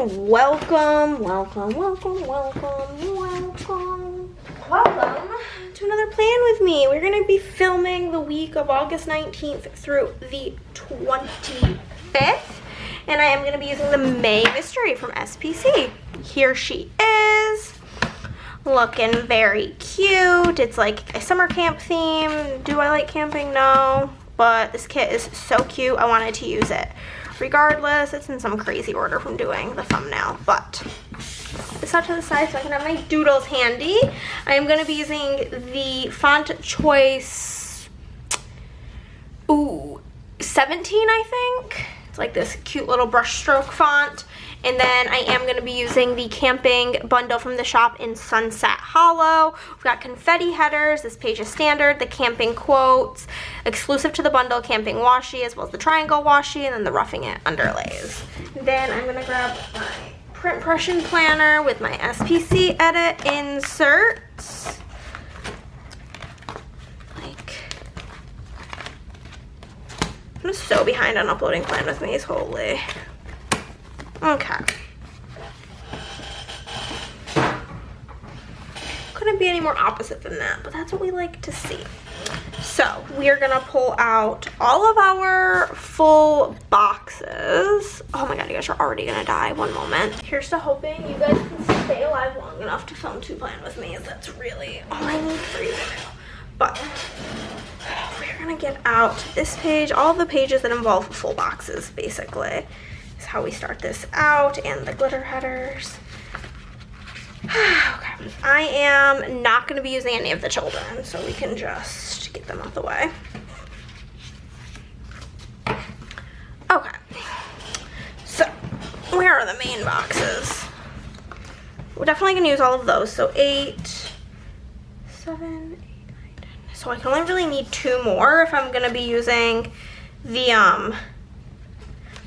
everyone, welcome to another plan with me. We're going to be filming the week of August 19th through the 25th, and I am going to be using the May Mystery from SPC. Here she is, looking very cute. It's like a summer camp theme. Do I like camping? No, but this kit is so cute, I wanted to use it. Regardless, it's in some crazy order from doing the thumbnail, but it's not to the side so I can have my doodles handy. I am going to be using the font choice 17, I think. It's like this cute little brush stroke font. And then I am going to be using the camping bundle from the shop in Sunset Hollow. We've got confetti headers. This page is standard. The camping quotes, exclusive to the bundle, camping washi, as well as the triangle washi, and then the roughing it underlays. Then I'm going to grab my print impression planner with my SPC edit inserts. I'm so behind on uploading Plan With Me's, holy. Okay. Couldn't be any more opposite than that, but that's what we like to see. So we are gonna pull out all of our full boxes. Oh my god, you guys are already gonna die. One moment. Here's to hoping you guys can stay alive long enough to film 2 Plan With Me. That's really all I need for you to do. But we're gonna get out this page, all of the pages that involve full boxes, basically. Is how we start this out, and the glitter headers. Okay, I am not going to be using any of the children, so we can just get them out the way. Okay, so where are the main boxes? We're definitely going to use all of those, so 8, 7, 8, 9, 10. So I can only really need 2 more if I'm going to be using the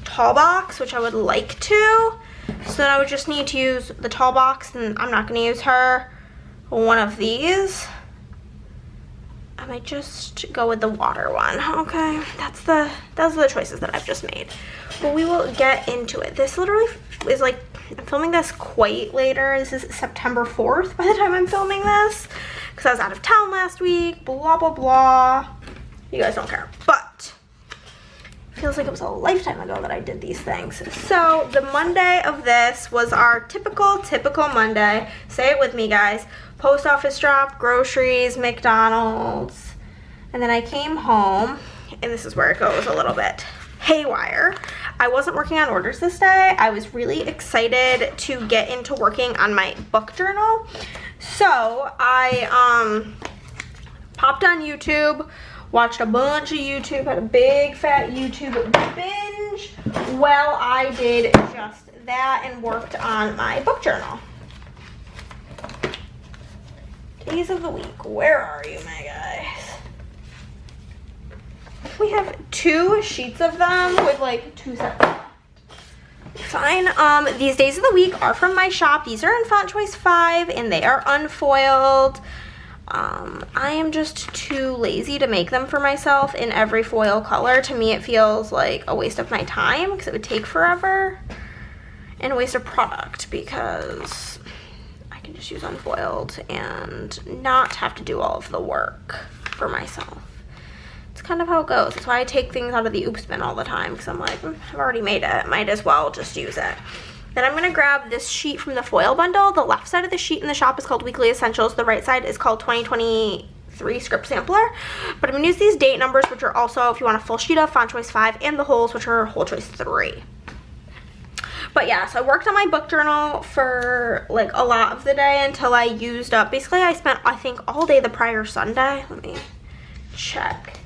tall box, which I would like to. So then I would just need to use the tall box, and I'm not going to use her. One of these. I might just go with the water one. Okay, those are the choices that I've just made. But we will get into it. This literally is like, I'm filming this quite later. This is September 4th by the time I'm filming this, because I was out of town last week, blah, blah, blah. You guys don't care. But feels like it was a lifetime ago that I did these things. So the Monday of this was our typical Monday. Say it with me, guys. Post office drop, groceries, McDonald's. And then I came home, and this is where it goes a little bit haywire. I wasn't working on orders this day. I was really excited to get into working on my book journal. So I popped on YouTube, watched a bunch of YouTube, had a big fat YouTube binge while I did just that and worked on my book journal. Days of the week, where are you, my guys? We have 2 sheets of them with like 2 sets. Fine. These days of the week are from my shop. These are in font choice 5 and they are unfoiled. I am just too lazy to make them for myself in every foil color. To me, it feels like a waste of my time because it would take forever, and a waste of product because I can just use unfoiled and not have to do all of the work for myself. It's kind of how it goes. That's why I take things out of the oops bin all the time, because I'm like, I've already made it. Might as well just use it. Then I'm going to grab this sheet from the foil bundle. The left side of the sheet in the shop is called Weekly Essentials. The right side is called 2023 Script Sampler. But I'm going to use these date numbers, which are also, if you want a full sheet of, font choice 5, and the holes, which are whole choice 3. But yeah, so I worked on my book journal for like a lot of the day until I used up. Basically, I spent, I think, all day the prior Sunday. Let me check.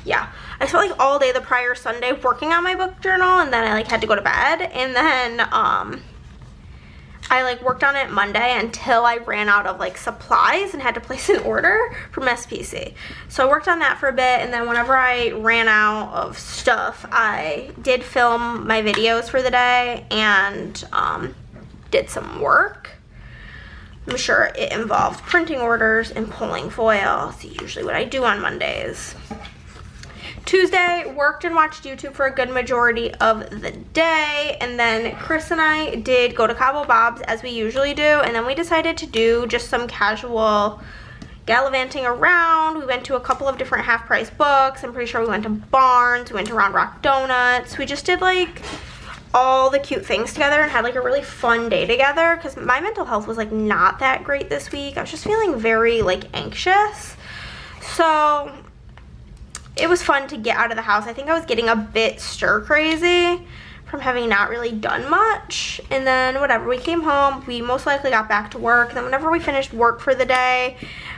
Yeah, I spent like all day the prior Sunday working on my book journal, and then I like had to go to bed, and then I like worked on it Monday until I ran out of like supplies and had to place an order from SPC. So I worked on that for a bit, and then whenever I ran out of stuff, I did film my videos for the day and did some work. I'm sure it involved printing orders and pulling foil. That's usually what I do on Mondays. Tuesday, worked and watched YouTube for a good majority of the day, and then Chris and I did go to Cabo Bob's as we usually do, and then we decided to do just some casual gallivanting around. We went to a couple of different half-price books. I'm pretty sure we went to Barnes, we went to Round Rock Donuts. We just did like all the cute things together and had like a really fun day together, because my mental health was like not that great this week. I was just feeling very like anxious, so it was fun to get out of the house. I think I was getting a bit stir crazy from having not really done much. And then whatever, we came home, we most likely got back to work. And then whenever we finished work for the day,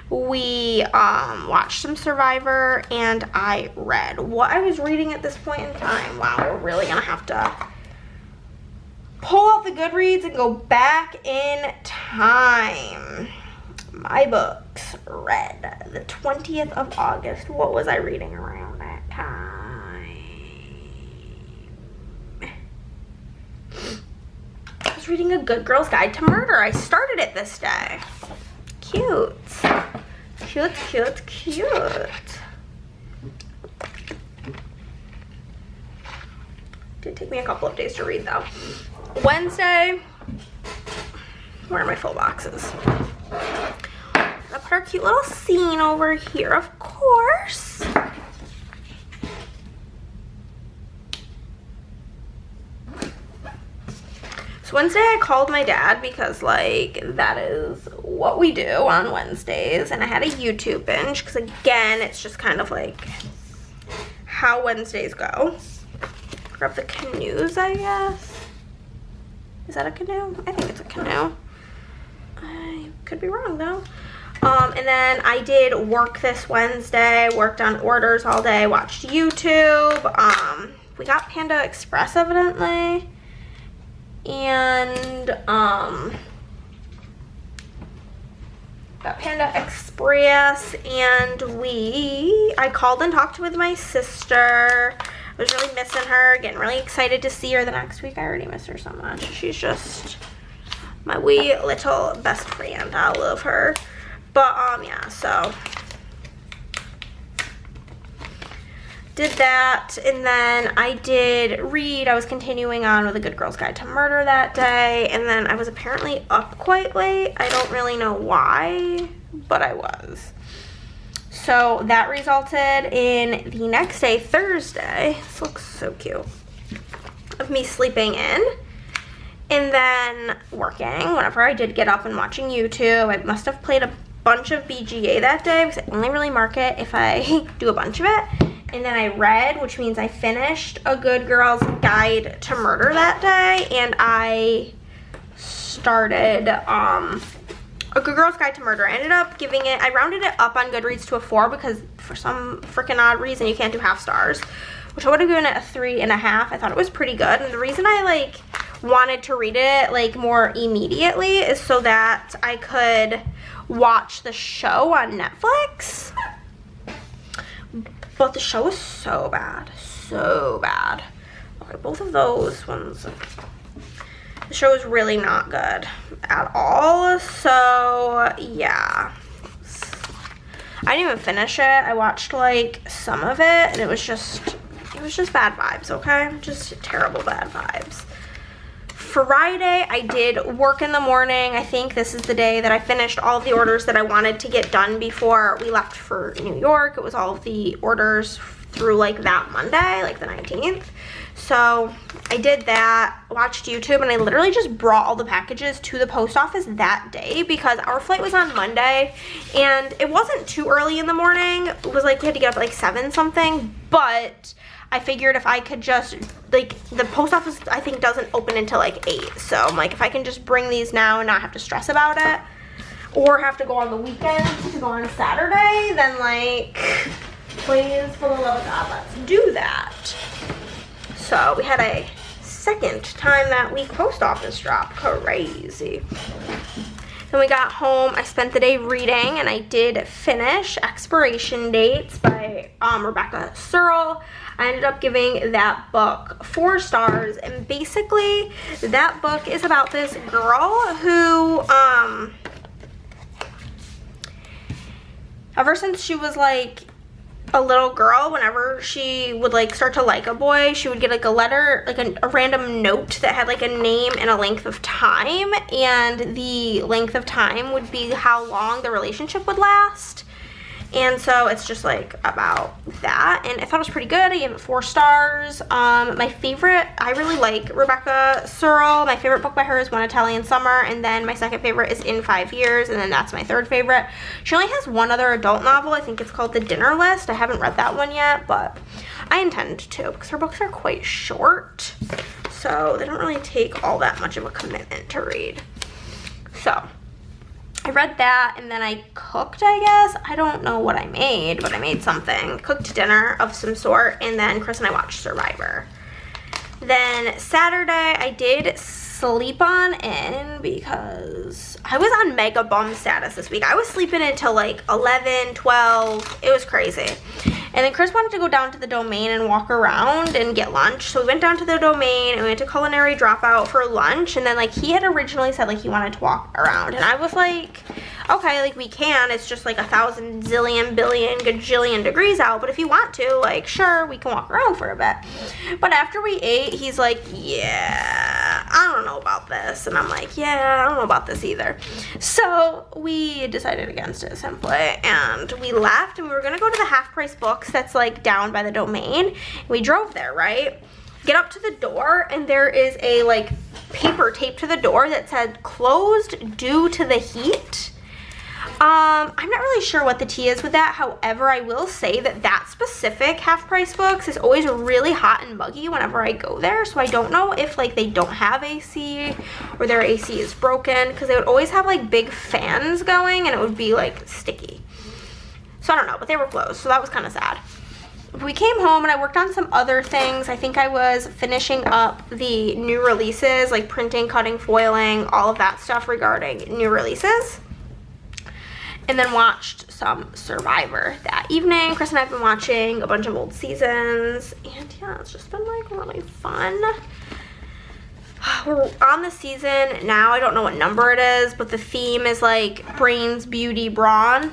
we watched some Survivor and I read. What I was reading at this point in time, wow, we're really gonna have to pull out the Goodreads and go back in time. My books read the 20th of August. What was I reading around that time? I was reading A Good Girl's Guide to Murder. I started it this day. Cute. Cute, cute, cute. Did take me a couple of days to read though. Wednesday, where are my full boxes? I'll put our cute little scene over here, of course. So Wednesday I called my dad because like that is what we do on Wednesdays, and I had a YouTube binge because again it's just kind of like how Wednesdays go. Grab the canoes, I guess. Is that a canoe? I think it's a canoe. I could be wrong though. And then I did work this Wednesday, worked on orders all day, watched YouTube. We got Panda Express evidently. And got Panda Express, and I called and talked with my sister. I was really missing her, getting really excited to see her the next week. I already miss her so much. She's just my wee little best friend. I love her. But yeah, so did that, and then I did read. I was continuing on with A Good Girl's Guide to Murder that day, and then I was apparently up quite late. I don't really know why, but I was. So that resulted in the next day, Thursday. This looks so cute. Of me sleeping in and then working. Whenever I did get up and watching YouTube, I must have played a bunch of BGA that day because I only really mark it if I do a bunch of it. And then I read, which means I finished A Good Girl's Guide to Murder that day, and I started A Good Girl's Guide to Murder. I ended up giving it, I rounded it up on Goodreads to a 4 because for some freaking odd reason you can't do half stars, which I would have given it a 3.5. I thought it was pretty good, and the reason I like wanted to read it like more immediately is so that I could watch the show on Netflix. But the show is so bad, so bad. Okay, both of those ones. The show is really not good at all. So yeah, I didn't even finish it. I watched like some of it, and it was just bad vibes. Okay, just terrible bad vibes. Friday, I did work in the morning. I think this is the day that I finished all of the orders that I wanted to get done before we left for New York. It was all of the orders through like that Monday, like the 19th. So I did that, watched YouTube, and I literally just brought all the packages to the post office that day because our flight was on Monday and it wasn't too early in the morning. It was like we had to get up at like 7 something, but I figured if I could just, like, the post office I think doesn't open until like 8. So I'm like, if I can just bring these now and not have to stress about it or have to go on the weekend to go on Saturday, then like, please, for the love of God, let's do that. So we had a second time that week post office drop. Crazy. Then we got home. I spent the day reading, and I did finish Expiration Dates by Rebecca Searle. I ended up giving that book 4 stars, and basically that book is about this girl who ever since she was like a little girl, whenever she would like start to like a boy, she would get like a letter, like a random note that had like a name and a length of time, and the length of time would be how long the relationship would last. And so it's just like about that, and I thought it was pretty good. I gave it 4 stars. My favorite, I really like Rebecca Searle. My favorite book by her is One Italian Summer, and then my second favorite is In 5 Years, and then that's my third favorite. She only has one other adult novel. I think it's called The Dinner List. I haven't read that one yet, but I intend to, because her books are quite short, so they don't really take all that much of a commitment to read. So I read that, and then I cooked, I guess. I don't know what I made, but I made something. Cooked dinner of some sort, and then Chris and I watched Survivor. Then Saturday, I did sleep on in because I was on mega bum status this week. I was sleeping until like 11, 12. It was crazy. And then Chris wanted to go down to the Domain and walk around and get lunch. So we went down to the Domain and we went to Culinary Dropout for lunch. And then like he had originally said like he wanted to walk around. And I was like, okay, like we can. It's just like 1,000 zillion billion gajillion degrees out. But if you want to, like, sure, we can walk around for a bit. But after we ate, he's like, yeah, I don't know about this. And I'm like, yeah, I don't know about this either. So we decided against it simply. And we left, and we were going to go to the Half Price Books that's like down by the Domain. We drove there, right? Get up to the door, and there is a like paper taped to the door that said closed due to the heat. I'm not really sure what the tea is with that. However, I will say that that specific Half Price Books is always really hot and muggy whenever I go there. So I don't know if like they don't have AC or their AC is broken, because they would always have like big fans going and it would be like sticky. So I don't know, but they were closed, so that was kind of sad. We came home and I worked on some other things. I think I was finishing up the new releases, like printing, cutting, foiling, all of that stuff regarding new releases. And then watched some Survivor that evening. Chris and I have been watching a bunch of old seasons. And yeah, it's just been like really fun. We're on the season now. I don't know what number it is, but the theme is like Brains, Beauty, Brawn.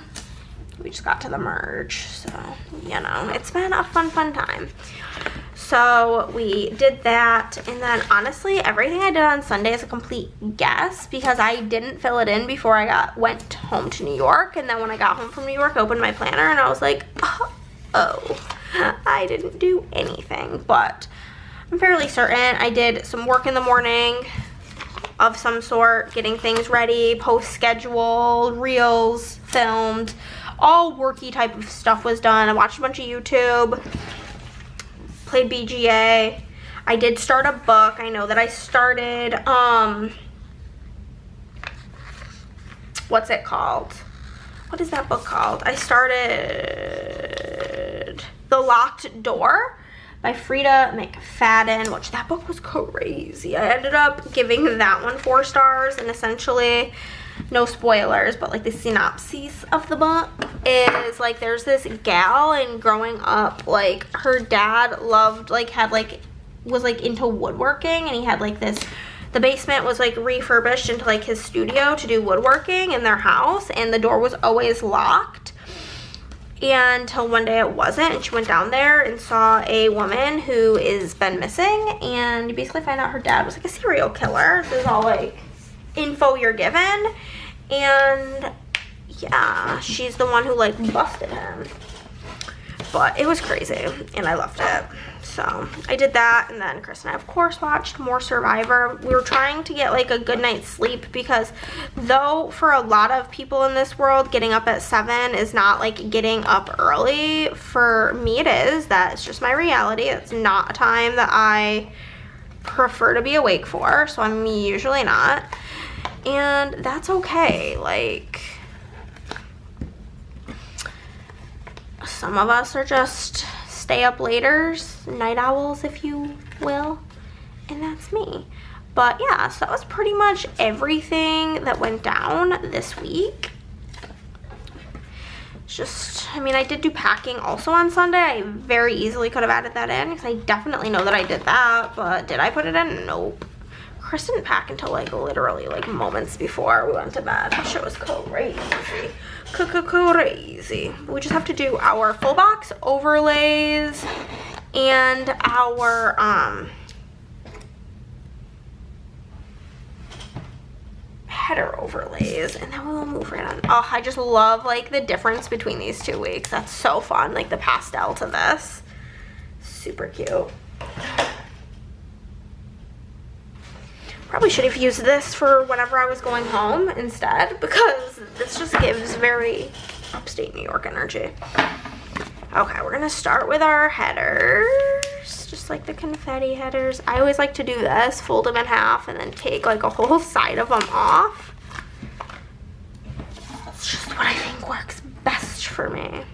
We just got to the merge, so, you know, it's been a fun time. So we did that, and then honestly, everything I did on Sunday is a complete guess, because I didn't fill it in before I went home to New York, and then when I got home from New York, I opened my planner, and I was like, oh, I didn't do anything, but I'm fairly certain I did some work in the morning of some sort, getting things ready, post schedule, reels, filmed, all worky type of stuff was done. I watched a bunch of YouTube, played BGA. I did start a book. I know that I started, what's it called? What is that book called? I started The Locked Door by Frida McFadden, which that book was crazy. I ended up giving that one 4 stars, and essentially, no spoilers, but like the synopsis of the book is like there's this gal, and growing up, like her dad loved, like had like, was like into woodworking, and he had like this, the basement was like refurbished into like his studio to do woodworking in their house, and the door was always locked. And until one day it wasn't, and she went down there and saw a woman who is been missing, and you basically find out her dad was like a serial killer. This is all like info you're given, and yeah, she's the one who like busted him. But it was crazy, and I loved it. So I did that, and then Chris and I of course watched more Survivor. We were trying to get like a good night's sleep, because though for a lot of people in this world getting up at 7 is not like getting up early, for me it is. That's just my reality. It's not a time that I prefer to be awake for, so I'm usually not. And that's okay. Like, some of us are just stay up laters, night owls if you will, and that's me. But yeah, so that was pretty much everything that went down this week. Just, I mean, I did do packing also on Sunday. I very easily could have added that in, because I definitely know that I did that, but did I put it in? Nope. Chris didn't pack until like literally like moments before we went to bed. That shit was crazy. crazy. We just have to do our full box overlays and our header overlays, and then we'll move right on. Oh, I just love like the difference between these 2 weeks. That's so fun, like the pastel to this. Super cute. Probably should have used this for whenever I was going home instead, because this just gives very upstate New York energy. Okay, we're gonna start with our headers, just like the confetti headers. I always like to do this, fold them in half, and then take like a whole side of them off. That's just what I think works best for me.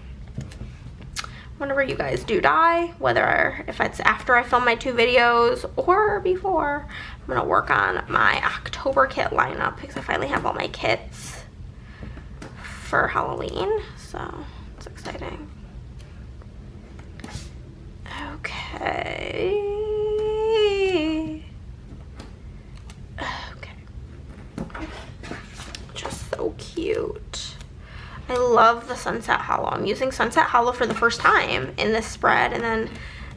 Whenever you guys do dye, whether if it's after I film my 2 videos or before, I'm gonna work on my October kit lineup because I finally have all my kits for Halloween, so it's exciting. Okay. Just so cute. I love the Sunset Hollow. I'm using Sunset Hollow for the first time in this spread, and then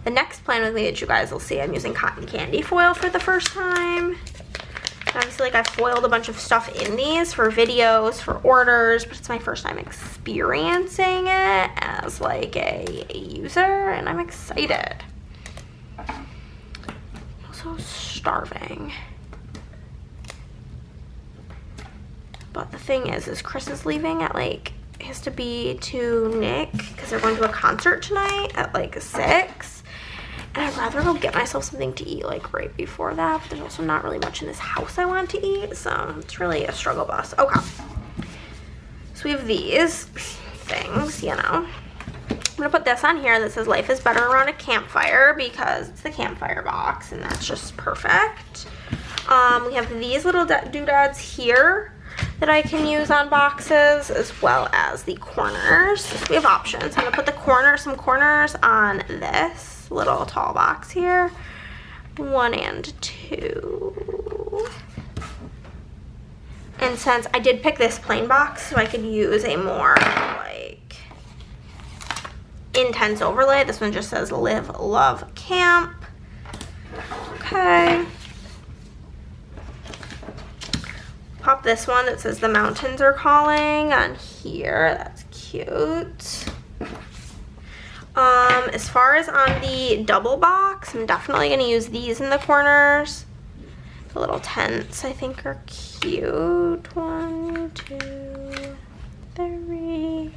the next plan with me that you guys will see, I'm using cotton candy foil for the first time. Obviously, like, I've foiled a bunch of stuff in these for videos, for orders, but it's my first time experiencing it as like a user, and I'm excited. I'm also starving. But the thing is Chris is leaving at like, he has to be to Nick because they're going to a concert tonight at like 6. And I'd rather go get myself something to eat like right before that, but there's also not really much in this house I want to eat, so it's really a struggle bus. Okay. So we have these things, you know. I'm gonna put this on here that says life is better around a campfire because it's the campfire box, and that's just perfect. We have these little doodads here that I can use on boxes, as well as the corners. So we have options. I'm gonna put the some corners on this little tall box here. 1 and 2. And since I did pick this plain box, so I could use a more like intense overlay. This one just says live, love, camp. Okay. Pop this one that says the mountains are calling on here. That's cute. As far as on the double box, I'm definitely going to use these in the corners. The little tents I think are cute. 1, 2, 3,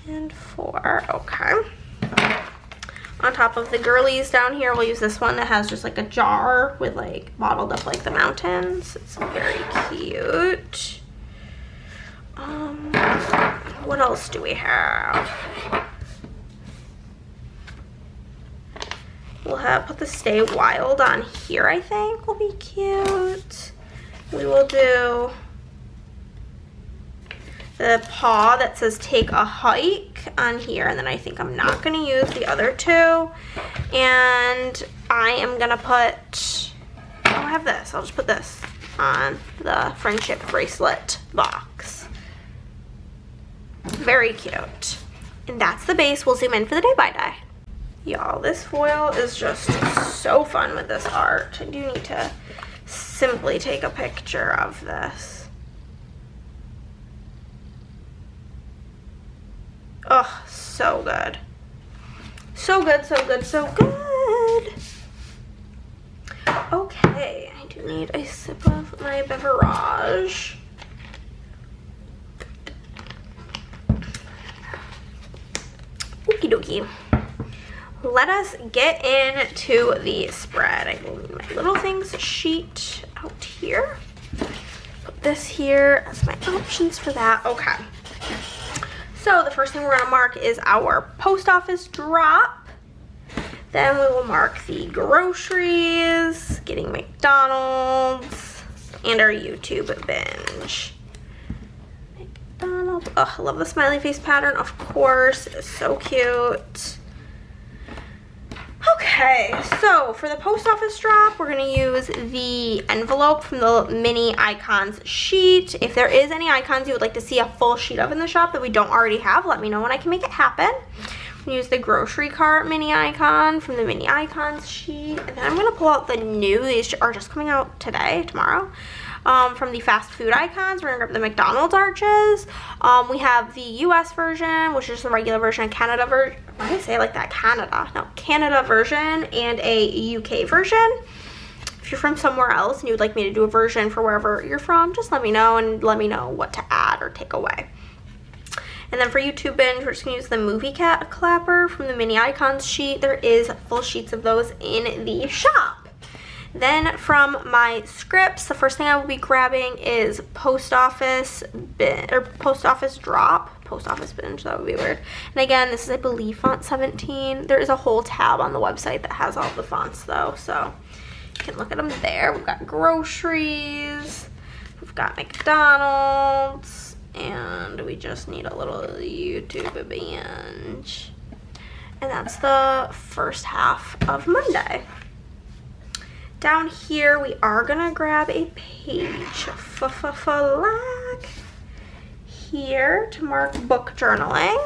and 4. Okay. On top of the girlies down here, we'll use this one that has just like a jar with like bottled up like the mountains. It's very cute. What else do we have? We'll put the Stay Wild on here, I think will be cute. We will do the paw that says take a hike on here, and then I think I'm not going to use the other 2. And I am going to put, I'll have this. I'll just put this on the friendship bracelet box. Very cute. And that's the base. We'll zoom in for the day by day. Y'all, this foil is just so fun with this art. I do need to simply take a picture of this. Oh, so good. So good, so good, so good. Okay, I do need a sip of my beverage. Okie dokie. Let us get into the spread. I will need my little things sheet out here. Put this here as my options for that. Okay. So the first thing we're going to mark is our post office drop. Then we will mark the groceries, getting McDonald's, and our YouTube binge. McDonald's. Oh, I love the smiley face pattern, of course. It's so cute. Okay. Okay, so for the post office drop, we're gonna use the envelope from the mini icons sheet. If there is any icons you would like to see a full sheet of in the shop that we don't already have, let me know and I can make it happen. Use the grocery cart mini icon from the mini icons sheet. And then I'm gonna pull out the new, these are just coming out today, tomorrow. From the fast food icons, we're gonna grab the McDonald's arches. We have the US version, which is the regular version, Canada version. Why did I say it like that? Canada. No, Canada version and a UK version. If you're from somewhere else and you would like me to do a version for wherever you're from, just let me know and let me know what to add or take away. And then for YouTube binge, we're just gonna use the movie cat clapper from the mini icons sheet. There is full sheets of those in the shop. Then from my scripts, the first thing I will be grabbing is post office binge, or post office drop. Post office binge, that would be weird. And again, this is, I believe, font 17. There is a whole tab on the website that has all the fonts though, so you can look at them there. We've got groceries, we've got McDonald's, and we just need a little YouTube binge. And that's the first half of Monday. Down here, we are gonna grab a page flag here to mark book journaling.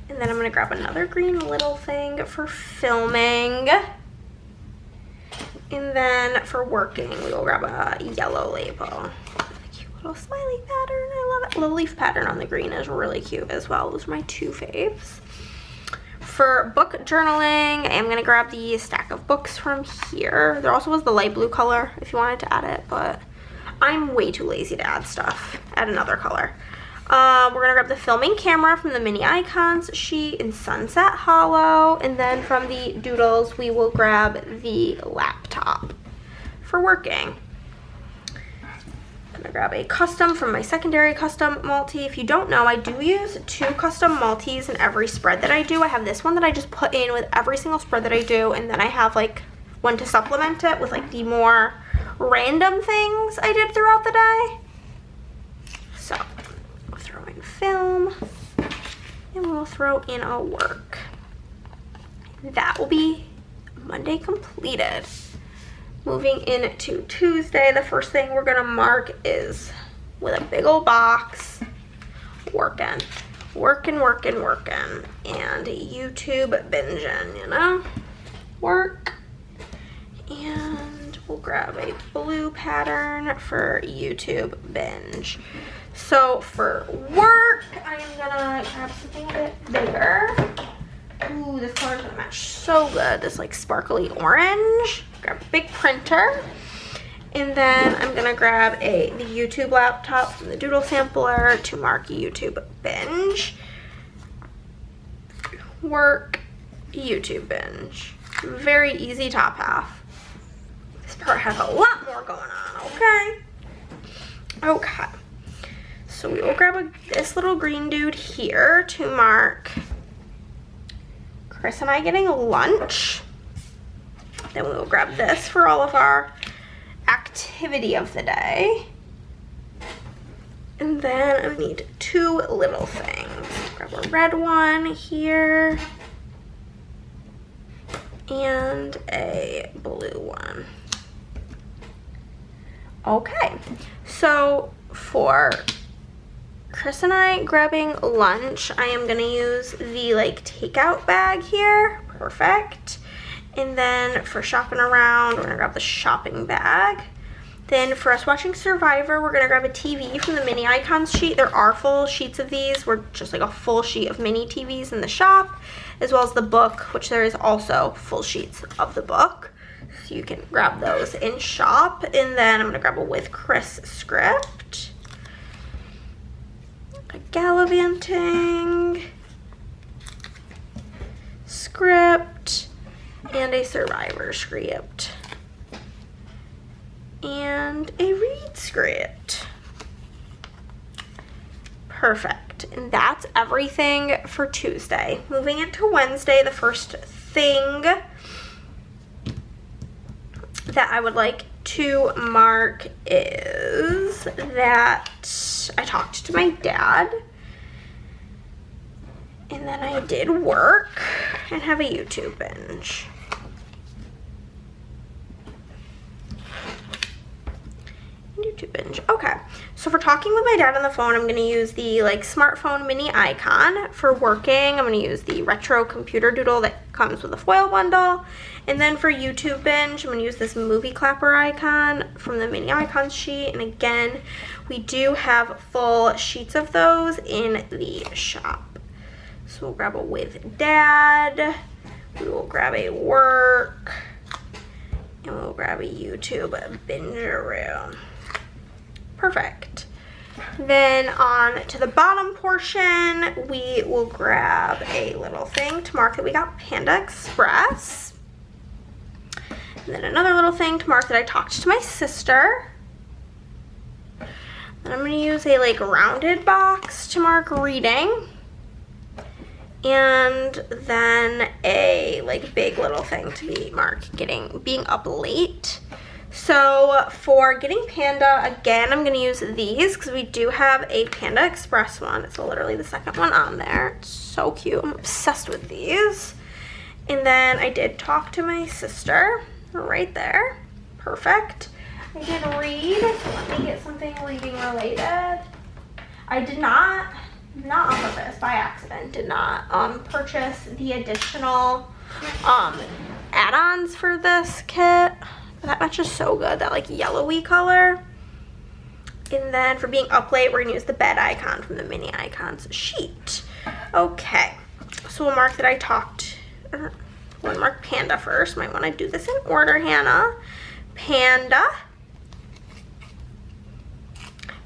And then I'm gonna grab another green little thing for filming. And then for working, we will grab a yellow label. Cute little smiley pattern, I love it. Little leaf pattern on the green is really cute as well. Those are my two faves. For book journaling, I am going to grab the stack of books from here. There also was the light blue color if you wanted to add it, but I'm way too lazy to add stuff. Add another color. We're going to grab the filming camera from the mini icons sheet in Sunset Hollow. And then from the doodles, we will grab the laptop for working. I'm gonna grab a custom from my secondary custom multi. If you don't know, I do use 2 custom multis in every spread that I do. I have this one that I just put in with every single spread that I do, and then I have like one to supplement it with like the more random things I did throughout the day. So we'll throw in film and we'll throw in a work. That will be Monday completed. Moving into Tuesday, the first thing we're gonna mark is with a big old box, working, and YouTube binging, you know, work. And we'll grab a blue pattern for YouTube binge. So for work, I am gonna grab something a bit bigger. Ooh, this color's gonna match so good. This like sparkly orange. Grab a big printer. And then I'm gonna grab the YouTube laptop from the Doodle Sampler to mark YouTube binge. Work, YouTube binge. Very easy top half. This part has a lot more going on, okay? Okay. So we will grab this little green dude here to mark Chris and I getting lunch. Then we will grab this for all of our activity of the day. And then I need 2 little things. Grab a red one here and a blue one. Okay, so for Chris and I grabbing lunch, I am gonna use the like takeout bag here. Perfect. And then for shopping around, we're gonna grab the shopping bag. Then for us watching Survivor, we're gonna grab a TV from the mini icons sheet. There are full sheets of these. We're just like a full sheet of mini TVs in the shop, as well as the book, which there is also full sheets of the book. So you can grab those in shop. And then I'm gonna grab a With Chris script, a gallivanting script, and a Survivor script, and a read script. Perfect. And that's everything for Tuesday. Moving into Wednesday, the first thing that I would like to mark is that I talked to my dad, and then I did work. and have a YouTube binge. YouTube binge. Okay, so for talking with my dad on the phone, I'm going to use the like smartphone mini icon. For working, I'm going to use the retro computer doodle that comes with a foil bundle. And then for YouTube binge, I'm going to use this movie clapper icon from the mini icons sheet. And again, we do have full sheets of those in the shop. So we'll grab a with dad, we will grab a work, and we'll grab a YouTube binge-a-roo. Perfect. Then on to the bottom portion, we will grab a little thing to mark that we got Panda Express. And then another little thing to mark that I talked to my sister. Then I'm going to use a like rounded box to mark reading. And then a like big little thing to be marked being up late. So for getting Panda, again, I'm going to use these because we do have a Panda Express one. It's literally the second one on there. It's so cute. I'm obsessed with these. And then I did talk to my sister right there. Perfect. I did read. So let me get something reading related. I did not on purpose, by accident, did not purchase the additional add-ons for this kit. That matches so good, that like yellowy color. And then for being up late, we're gonna use the bed icon from the mini icons sheet. Okay, so we'll mark that we'll mark Panda first. Might wanna do this in order, Hannah. Panda.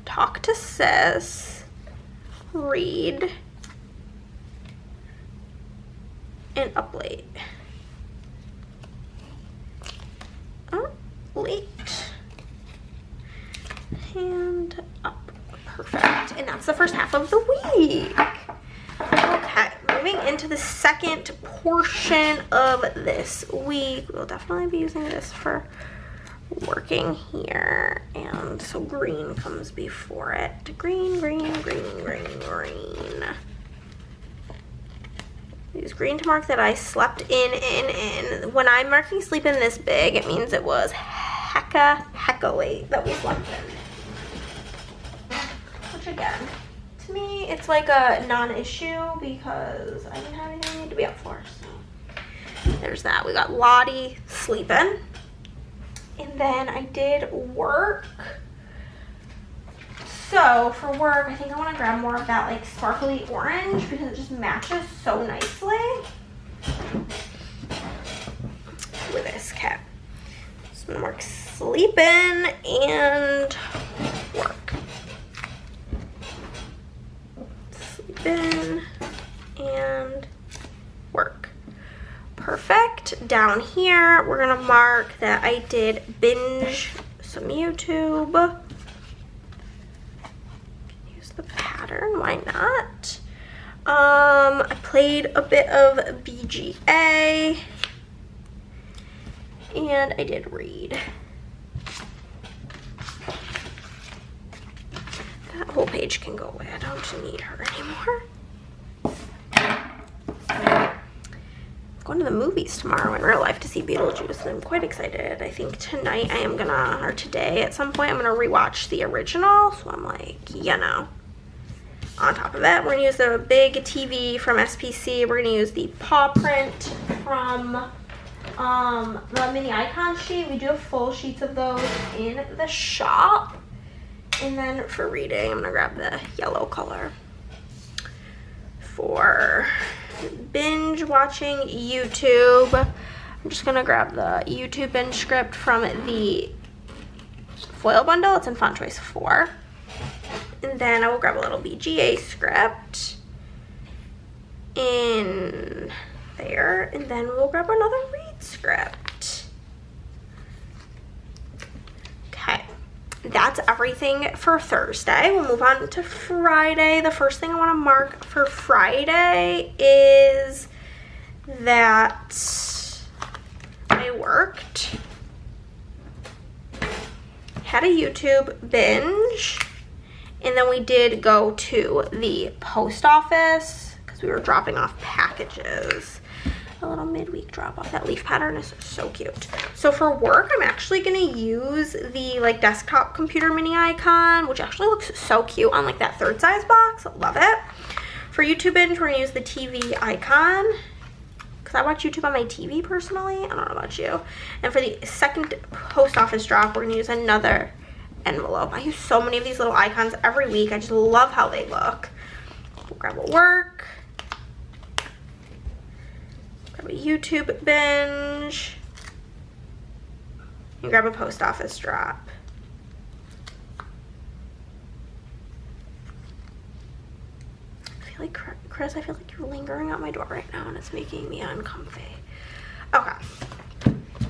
Talk to sis. Read. And up late. Late and up. Perfect. And that's the first half of the week. Okay, moving into the second portion of this week. We'll definitely be using this for working here. And so green comes before it. Green, green, green, green, green. Use green to mark that I slept in. When I'm marking sleep in this big, it means it was hecka late that we slept in. Which again, to me, it's like a non-issue because I didn't have anything I need to be up for. So there's that. We got Lottie sleeping. And then I did work. So for work, I think I want to grab more of that like sparkly orange because it just matches so nicely with this cap. So I'm gonna mark sleeping and work. Sleeping and work. Perfect. Down here, we're gonna mark that I did binge some YouTube. The pattern, why not? I played a bit of BGA and I did read. That whole page can go away. I don't need her anymore. I'm going to the movies tomorrow in real life to see Beetlejuice and I'm quite excited. I think tonight I am gonna, or today at some point, I'm gonna rewatch the original. So I'm like, you know. On top of that, we're gonna use the big TV from SPC. We're gonna use the paw print from the mini icon sheet. We do have full sheets of those in the shop. And then for reading, I'm gonna grab the yellow color. For binge watching YouTube, I'm just gonna grab the YouTube binge script from the foil bundle. It's in font choice 4. And then I will grab a little BGA script in there. And then we'll grab another read script. Okay, that's everything for Thursday. We'll move on to Friday. The first thing I want to mark for Friday is that I worked, had a YouTube binge, and then we did go to the post office because we were dropping off packages. a little midweek drop off. That leaf pattern is so cute. So for work, I'm actually gonna use the like desktop computer mini icon, which actually looks so cute on like that 3rd size box. Love it. For YouTube binge, we're gonna use the TV icon because I watch YouTube on my TV personally. I don't know about you. And for the 2nd post office drop, we're gonna use another envelope. I use so many of these little icons every week. I just love how they look. We'll grab a work. Grab a YouTube binge. And grab a post office drop. I feel like, Chris, I feel like you're lingering at my door right now and it's making me uncomfy. Okay.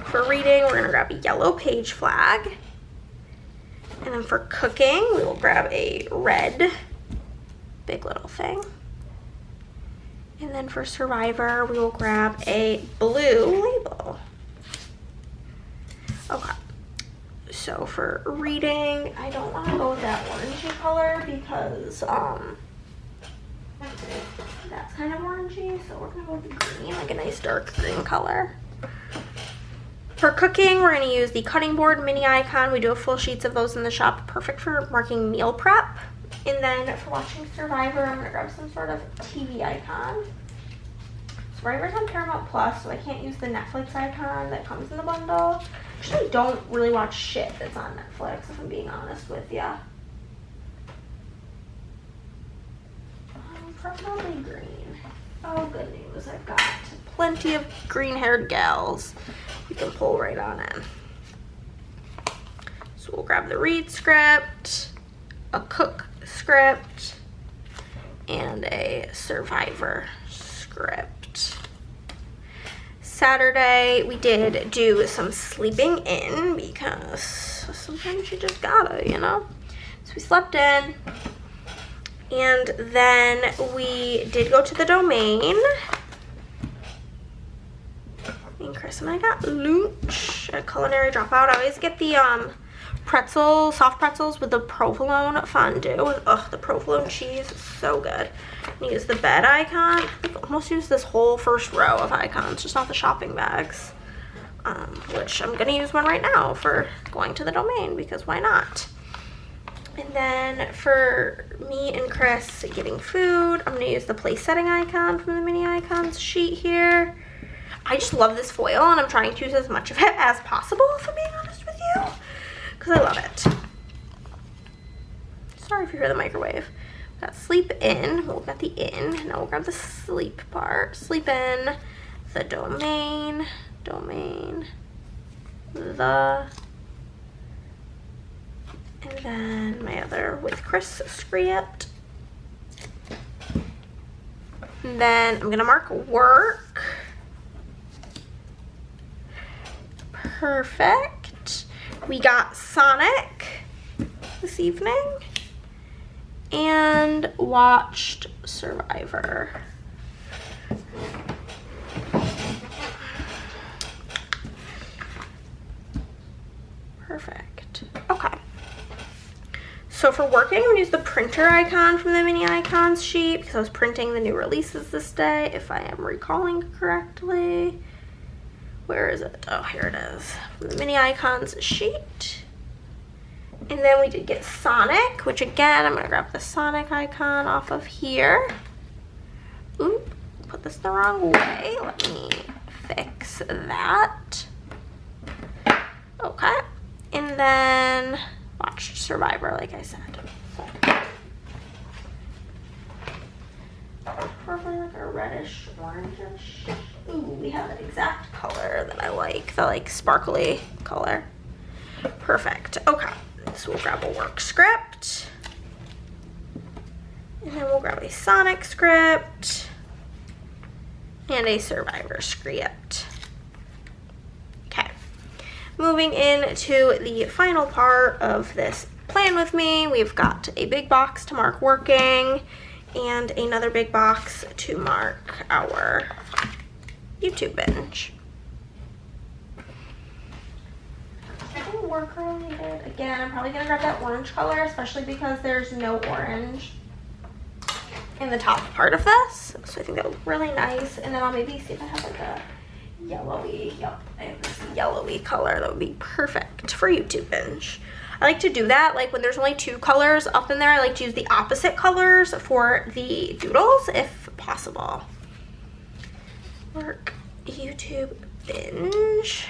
For reading, we're gonna grab a yellow page flag. And then for cooking, we will grab a red big little thing. And then for Survivor, we will grab a blue label. Okay. So for reading, I don't want to go with that orangey color because that's kind of orangey. So we're gonna go with the green, like a nice dark green color. For cooking, we're gonna use the cutting board mini icon. We do have full sheets of those in the shop, perfect for marking meal prep. And then for watching Survivor, I'm gonna grab some sort of TV icon. Survivor's on Paramount Plus, so I can't use the Netflix icon that comes in the bundle. Actually, I don't really watch shit that's on Netflix, if I'm being honest with ya. Probably green. Oh, good news, I've got plenty of green-haired gals. You can pull right on in. So we'll grab the read script, a cook script, and a Survivor script. Saturday, we did do some sleeping in because sometimes you just gotta, you know? So we slept in, and then we did go to the Domain. And Chris and I got lunch at Culinary Dropout. I always get the soft pretzels with the provolone fondue. Ugh, the provolone cheese is so good. I'm gonna use the bed icon. I almost use this whole first row of icons, just not the shopping bags. Which I'm gonna use one right now for going to the Domain because why not? And then for me and Chris getting food, I'm gonna use the place setting icon from the mini icons sheet here. I just love this foil and I'm trying to use as much of it as possible, if I'm being honest with you, because I love it. Sorry if you hear the microwave. We got sleep in, we'll get the in, now we'll grab the sleep part. Sleep in, the domain, the, and then my other with Chris script. And then I'm gonna mark work. Perfect. We got Sonic this evening and watched Survivor. Perfect. Okay. So for working, I'm gonna use the printer icon from the mini icons sheet because I was printing the new releases this day, if I am recalling correctly. Where is it? Oh, here it is. From the mini icons sheet. And then we did get Sonic, which again, I'm gonna grab the Sonic icon off of here. Oop, put this the wrong way. Let me fix that. Okay. And then watched Survivor, like I said. So. Probably like a reddish, orangish. Ooh, we have an exact color that I like, the like sparkly color. Perfect. Okay, so we'll grab a work script. And then we'll grab a Sonic script and a Survivor script. Okay, moving into the final part of this plan with me, we've got a big box to mark working and another big box to mark our YouTube binge. Work related. Again, I'm probably gonna grab that orange color, especially because there's no orange in the top part of this. So I think that would look really nice. And then I'll maybe see if I have like a yellowy, yep, I have this yellowy color that would be perfect for YouTube binge. I like to do that, like when there's only 2 colors up in there, I like to use the opposite colors for the doodles if possible. Work YouTube binge.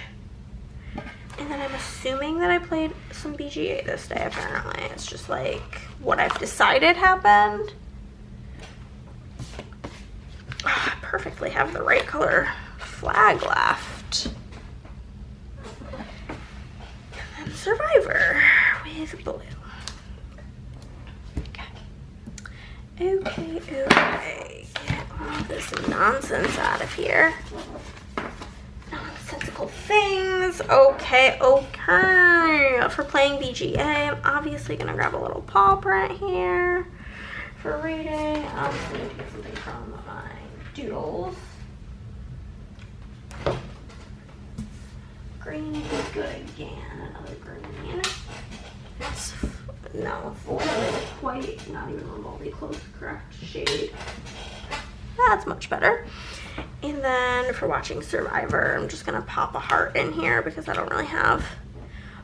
And then I'm assuming that I played some BGA this day, apparently. It's just like what I've decided happened. Oh, I perfectly have the right color flag left. And then Survivor with blue. Okay. Okay. Get all this nonsense out of here. Nonsensical things. Okay. For playing BGA, I'm obviously gonna grab a little paw print here. For reading, I'm just gonna do something from my doodles. Green is good again. Another green. No, quite not even remotely close to correct shade. That's much better. And then for watching Survivor, I'm just gonna pop a heart in here because I don't really have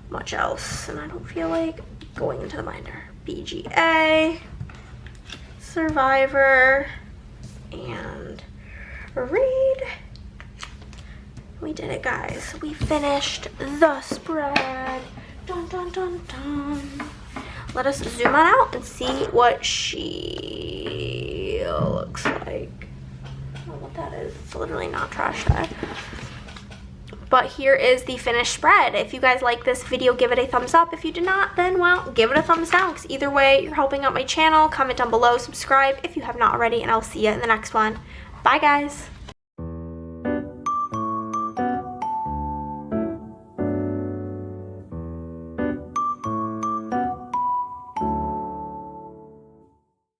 much else and I don't feel like going into the binder. BGA, Survivor, and read. We did it, guys. We finished the spread. Dun, dun, dun, dun. Let us zoom on out and see what she looks like. I don't know what that is. It's literally not trash day. But here is the finished spread. If you guys like this video, give it a thumbs up. If you did not, then, well, give it a thumbs down. Because either way, you're helping out my channel. Comment down below, subscribe if you have not already, and I'll see you in the next one. Bye, guys.